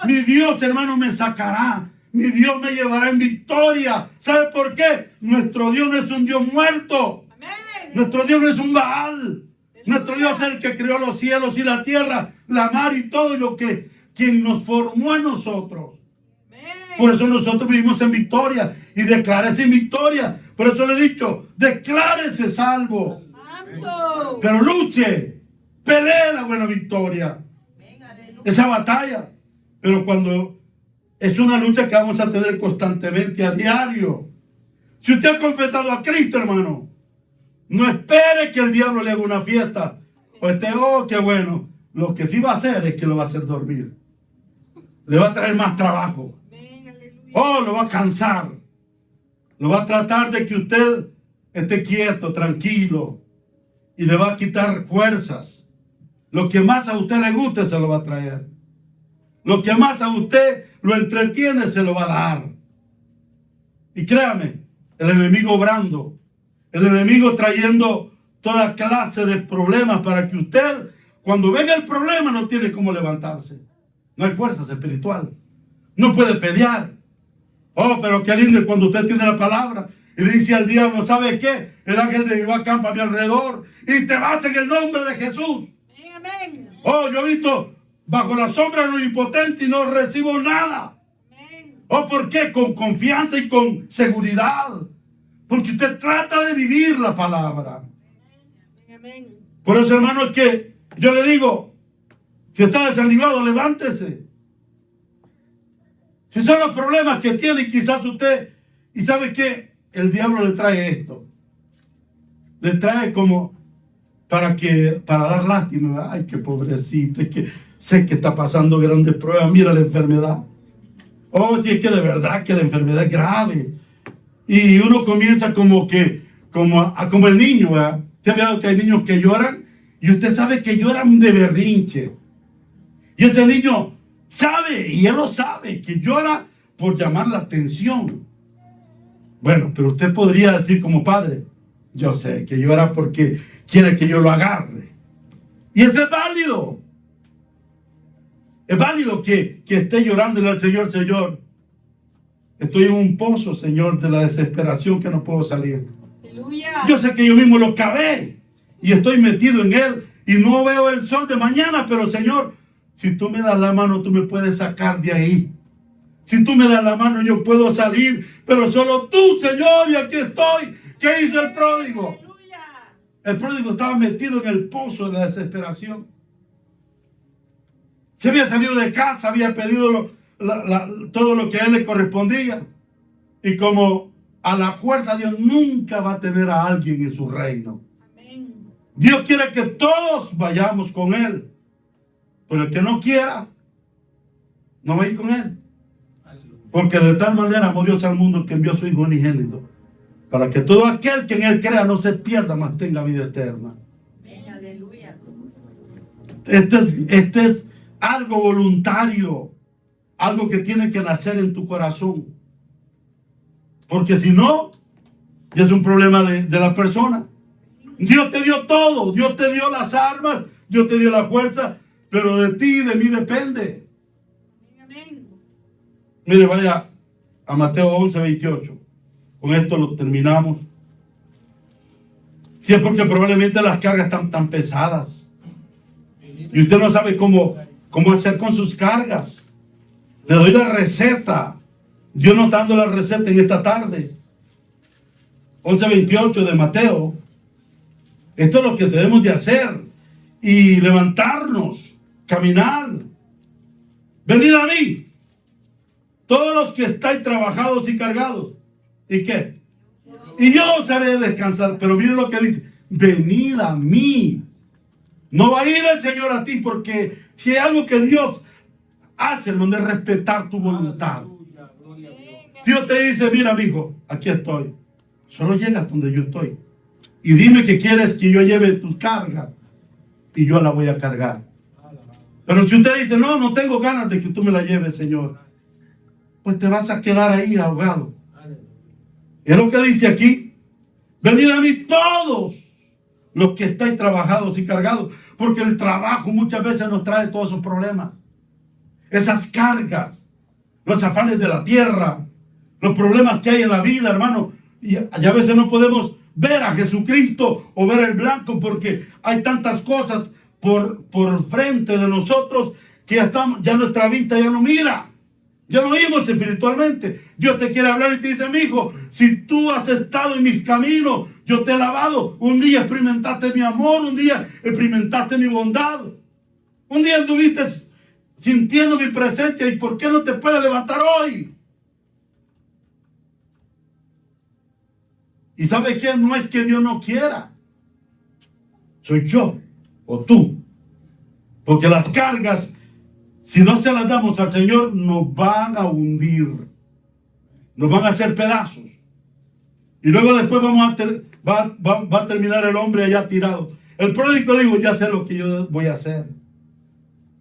Mi Dios, hermano, me sacará. Mi Dios me llevará en victoria. ¿Sabe por qué? Nuestro Dios no es un Dios muerto. Nuestro Dios no es un Baal. Nuestro Dios es el que creó los cielos y la tierra, la mar y todo lo que quien nos formó a nosotros. Por eso nosotros vivimos en victoria y declárese en victoria. Por eso le he dicho, declárese salvo. Santo. Pero luche, pelee la buena victoria. Esa batalla. Pero cuando es una lucha que vamos a tener constantemente, a diario. Si usted ha confesado a Cristo, hermano, no espere que el diablo le haga una fiesta. O esté, oh, qué bueno. Lo que sí va a hacer es que lo va a hacer dormir. Le va a traer más trabajo. Oh, lo va a cansar. Lo va a tratar de que usted esté quieto, tranquilo. Y le va a quitar fuerzas. Lo que más a usted le guste se lo va a traer. Lo que más a usted lo entretiene se lo va a dar. Y créame, el enemigo obrando. El enemigo trayendo toda clase de problemas para que usted, cuando venga el problema, no tiene cómo levantarse. No hay fuerzas espirituales. No puede pelear. Oh, pero qué lindo cuando usted tiene la palabra y le dice al diablo, ¿sabe qué? El ángel de Jehová acampa a mi alrededor y te vas en el nombre de Jesús. Amén. Oh, yo he visto bajo la sombra de lo impotente y no recibo nada. Amén. Oh, ¿por qué? Con confianza y con seguridad. Porque usted trata de vivir la palabra. Amén. Por eso, hermano, es que yo le digo, si está desanimado, levántese. Si son los problemas que tiene quizás usted, y sabe que el diablo le trae esto, le trae como para dar lástima, ¿verdad? Ay, qué pobrecito, es que sé que está pasando grandes pruebas, mira la enfermedad. Oh, sí, es que de verdad que la enfermedad es grave. Y uno comienza como el niño, ¿verdad? Usted ha visto que hay niños que lloran, y usted sabe que lloran de berrinche. Y ese niño sabe, y él lo sabe, que llora por llamar la atención. Bueno, pero usted podría decir como padre, yo sé que llora porque quiere que yo lo agarre. Y eso es válido. Es válido que esté llorándole al Señor, Señor, estoy en un pozo, Señor, de la desesperación que no puedo salir. Aleluya. Yo sé que yo mismo lo cavé y estoy metido en él y no veo el sol de mañana, pero Señor, si tú me das la mano, tú me puedes sacar de ahí. Si tú me das la mano, yo puedo salir. Pero solo tú, Señor, y aquí estoy. ¿Qué hizo el pródigo? El pródigo estaba metido en el pozo de la desesperación. Se había salido de casa, había pedido todo lo que a él le correspondía. Y como a la fuerza, Dios nunca va a tener a alguien en su reino. Amén. Dios quiere que todos vayamos con él. Pero el que no quiera, no va a ir con él. Porque de tal manera amó Dios al mundo que envió a su Hijo unigénito, para que todo aquel que en él crea no se pierda, mas tenga vida eterna. Aleluya. Este es algo voluntario, algo que tiene que nacer en tu corazón. Porque si no, ya es un problema de la persona. Dios te dio todo, Dios te dio las armas, Dios te dio la fuerza, pero de ti y de mí depende. Amén. Mire, vaya a Mateo 11:28. Con esto lo terminamos. Si es porque probablemente las cargas están tan pesadas y usted no sabe cómo hacer con sus cargas. Le doy la receta. Dios nos está dando la receta en esta tarde. 11:28 de Mateo. Esto es lo que debemos de hacer. Y levantarnos, caminar. Venid a mí, todos los que estáis trabajados y cargados. ¿Y qué? Y yo os haré descansar. Pero mire lo que dice. Venid a mí. No va a ir el Señor a ti, porque si hay algo que Dios hace, hermano, es respetar tu voluntad. Dios te dice, mira, amigo, aquí estoy. Solo llegas donde yo estoy. Y dime que quieres que yo lleve tus cargas. Y yo la voy a cargar. Pero si usted dice, no tengo ganas de que tú me la lleves, Señor, pues te vas a quedar ahí ahogado. Y es lo que dice aquí. Venid a mí todos los que estáis trabajados y cargados. Porque el trabajo muchas veces nos trae todos esos problemas. Esas cargas. Los afanes de la tierra. Los problemas que hay en la vida, hermano. Y a veces no podemos ver a Jesucristo o ver el blanco porque hay tantas cosas por frente de nosotros que ya nuestra vista ya no mira. Ya no vimos espiritualmente. Dios te quiere hablar y te dice, mi hijo, si tú has estado en mis caminos, yo te he lavado. Un día experimentaste mi amor, un día experimentaste mi bondad. Un día estuviste sintiendo mi presencia. ¿Y por qué no te puedes levantar hoy? Y ¿sabes qué? No es que Dios no quiera. Soy yo o tú. Porque las cargas, si no se las damos al Señor, nos van a hundir. Nos van a hacer pedazos. Y luego después va a terminar el hombre allá tirado. El pródigo dijo, ya sé lo que yo voy a hacer.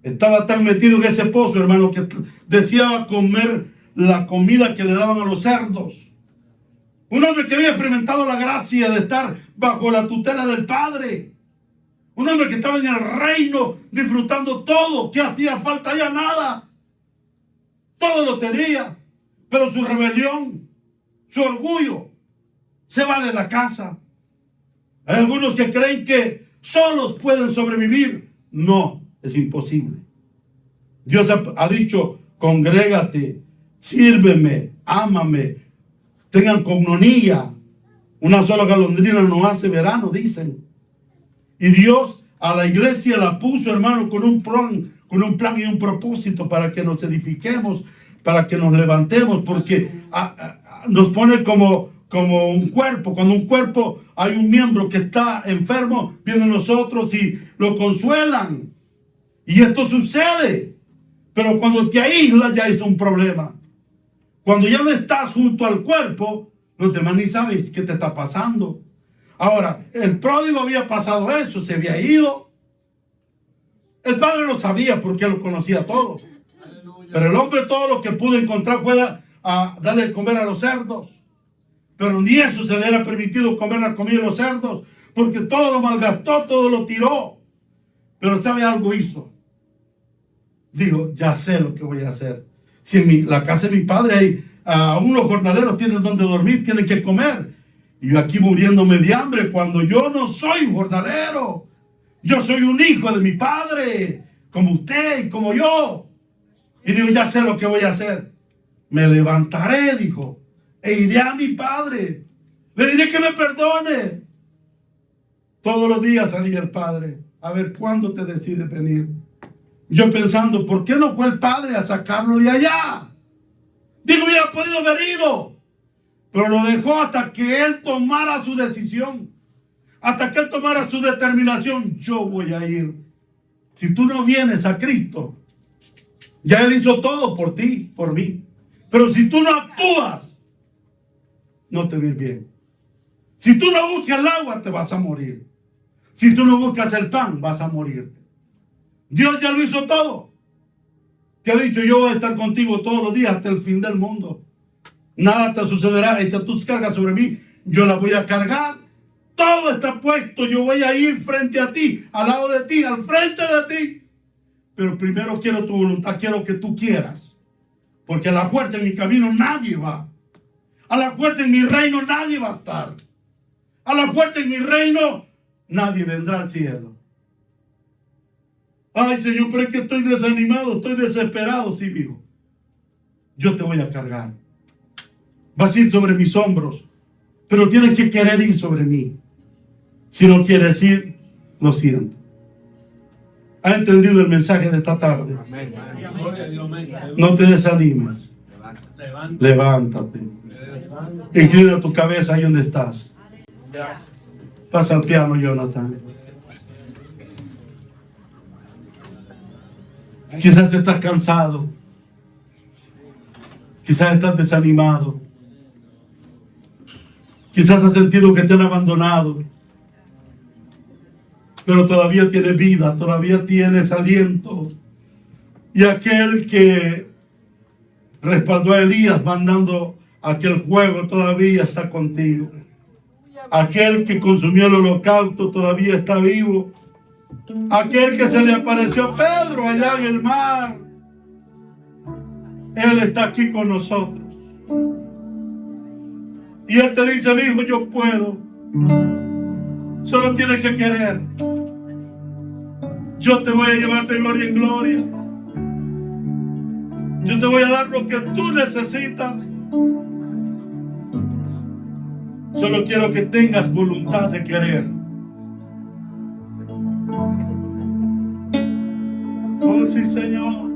Estaba tan metido en ese pozo, hermano, que deseaba comer la comida que le daban a los cerdos. Un hombre que había experimentado la gracia de estar bajo la tutela del Padre. Un hombre que estaba en el reino disfrutando todo, que hacía falta ya nada. Todo lo tenía, pero su rebelión, su orgullo, se va de la casa. Hay algunos que creen que solos pueden sobrevivir. No, es imposible. Dios ha dicho, congrégate, sírveme, ámame, tengan comunión. Una sola golondrina no hace verano, dicen. Y Dios a la iglesia la puso, hermano, con un plan y un propósito para que nos edifiquemos, para que nos levantemos, porque nos pone como un cuerpo. Cuando un cuerpo hay un miembro que está enfermo, vienen los otros y lo consuelan. Y esto sucede. Pero cuando te aíslas ya es un problema. Cuando ya no estás junto al cuerpo, los demás ni saben qué te está pasando. Ahora, el pródigo había pasado eso, se había ido. El padre lo sabía porque él lo conocía todo. Pero el hombre todo lo que pudo encontrar fue a darle de comer a los cerdos. Pero ni eso se le era permitido comer la comida de los cerdos, porque todo lo malgastó, todo lo tiró. Pero ¿sabe algo hizo? Digo, ya sé lo que voy a hacer. Si en la casa de mi padre hay aún los jornaleros tienen donde dormir, tienen que comer. Y yo aquí muriéndome de hambre cuando yo no soy un jornalero. Yo soy un hijo de mi padre, como usted y como yo. Y digo, ya sé lo que voy a hacer. Me levantaré, dijo, e iré a mi padre. Le diré que me perdone. Todos los días salía el padre. A ver, ¿cuándo te decides venir? Yo pensando, ¿por qué no fue el padre a sacarlo de allá? Digo, hubiera podido haber ido. Pero lo dejó hasta que él tomara su decisión. Hasta que él tomara su determinación. Yo voy a ir. Si tú no vienes a Cristo, ya Él hizo todo por ti, por mí. Pero si tú no actúas, no te va a ir bien. Si tú no buscas el agua, te vas a morir. Si tú no buscas el pan, vas a morirte. Dios ya lo hizo todo. Te ha dicho, yo voy a estar contigo todos los días hasta el fin del mundo. Nada te sucederá. Echa tus cargas sobre mí. Yo las voy a cargar. Todo está puesto. Yo voy a ir frente a ti, al lado de ti, al frente de ti. Pero primero quiero tu voluntad. Quiero que tú quieras. Porque a la fuerza en mi camino nadie va. A la fuerza en mi reino nadie va a estar. A la fuerza en mi reino nadie vendrá al cielo. Ay, Señor, pero es que estoy desanimado, estoy desesperado. Sí, hijo. Yo te voy a cargar. Vas a ir sobre mis hombros. Pero tienes que querer ir sobre mí. Si no quieres ir, lo siento. ha entendido el mensaje de esta tarde. No te desanimes. Levántate. Inclina tu cabeza ahí donde estás. Pasa al piano, Jonathan. Quizás estás cansado. Quizás estás desanimado. Quizás has sentido que te han abandonado. Pero todavía tienes vida, todavía tienes aliento. Y aquel que respaldó a Elías mandando aquel fuego todavía está contigo. Aquel que consumió el holocausto todavía está vivo. Aquel que se le apareció a Pedro allá en el mar, Él está aquí con nosotros. Y Él te dice, mi hijo, yo puedo. Solo tienes que querer. Yo te voy a llevar de gloria en gloria. Yo te voy a dar lo que tú necesitas. Solo quiero que tengas voluntad de querer. Oh, sí, Señor.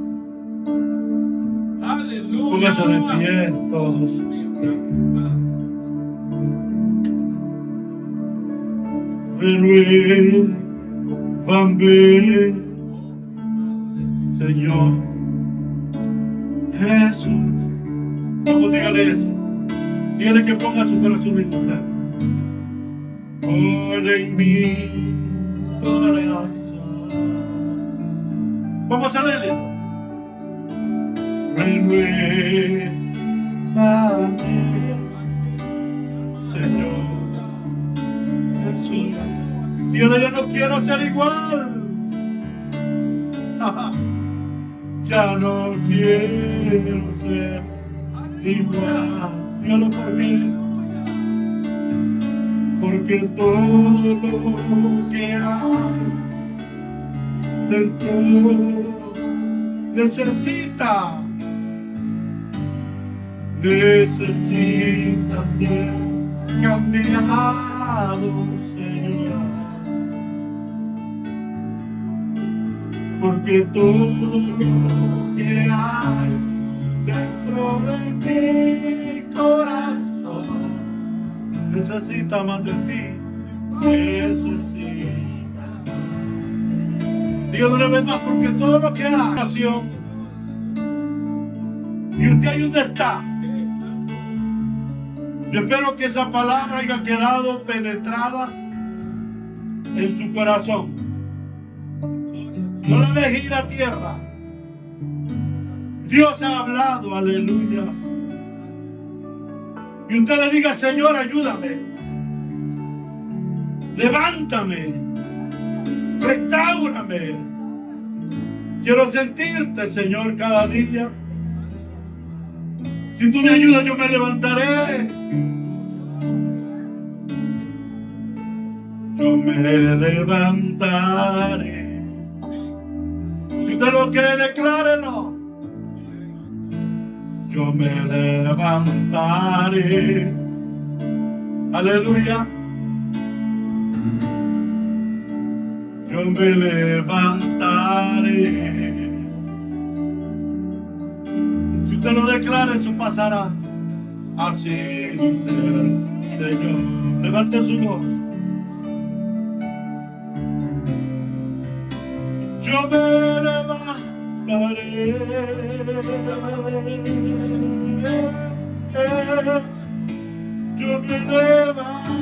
Aleluya. Póngase de pie todos. Renuévame, Señor Jesús. Vamos, dígale eso. Dígale que ponga su corazón en usted. Pon en mi corazón. Vamos a leerle. Renuévame, Señor Jesús. Dígale, yo no quiero ser igual. Ya no quiero ser igual. Dígalo por mí. Porque todo lo que hay dentro necesita ser cambiado, Señor. Porque todo lo que hay dentro de mi corazón necesita más de ti. Necesita. Dígalo una vez más, porque todo lo que hay nació. Y usted ahí donde está. Yo espero que esa palabra haya quedado penetrada en su corazón. No la deje ir a tierra. Dios ha hablado, aleluya. Y usted le diga, Señor, ayúdame. Levántame. Restáurame. Quiero sentirte, Señor, cada día. Si tú me ayudas, yo me levantaré. Yo me levantaré. Si usted lo cree, declárelo. Yo me levantaré. Aleluya. Yo me levantaré. Si usted lo declara, eso pasará. Así dice el Señor. Levante su voz. Yo me levantaré. Yo me levantaré.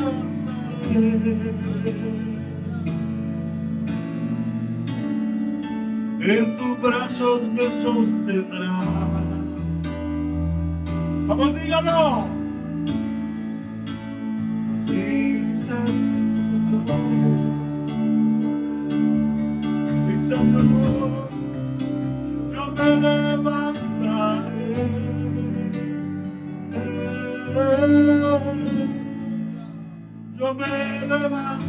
En tus brazos me sostendrás. Vamos, dígalo. Sí, Señor. Sí, Señor. Yo me levantaré. Yo me levantaré.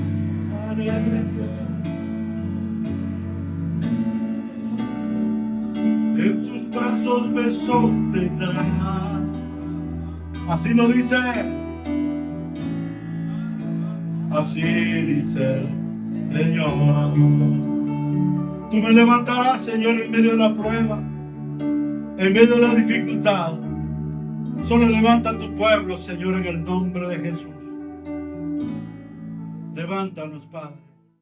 En tus brazos me sostendrá. Así lo dice. Así dice el Señor. Tú me levantarás, Señor, en medio de la prueba, en medio de la dificultad. Solo levanta a tu pueblo, Señor, en el nombre de Jesús. Levántanos, Padre.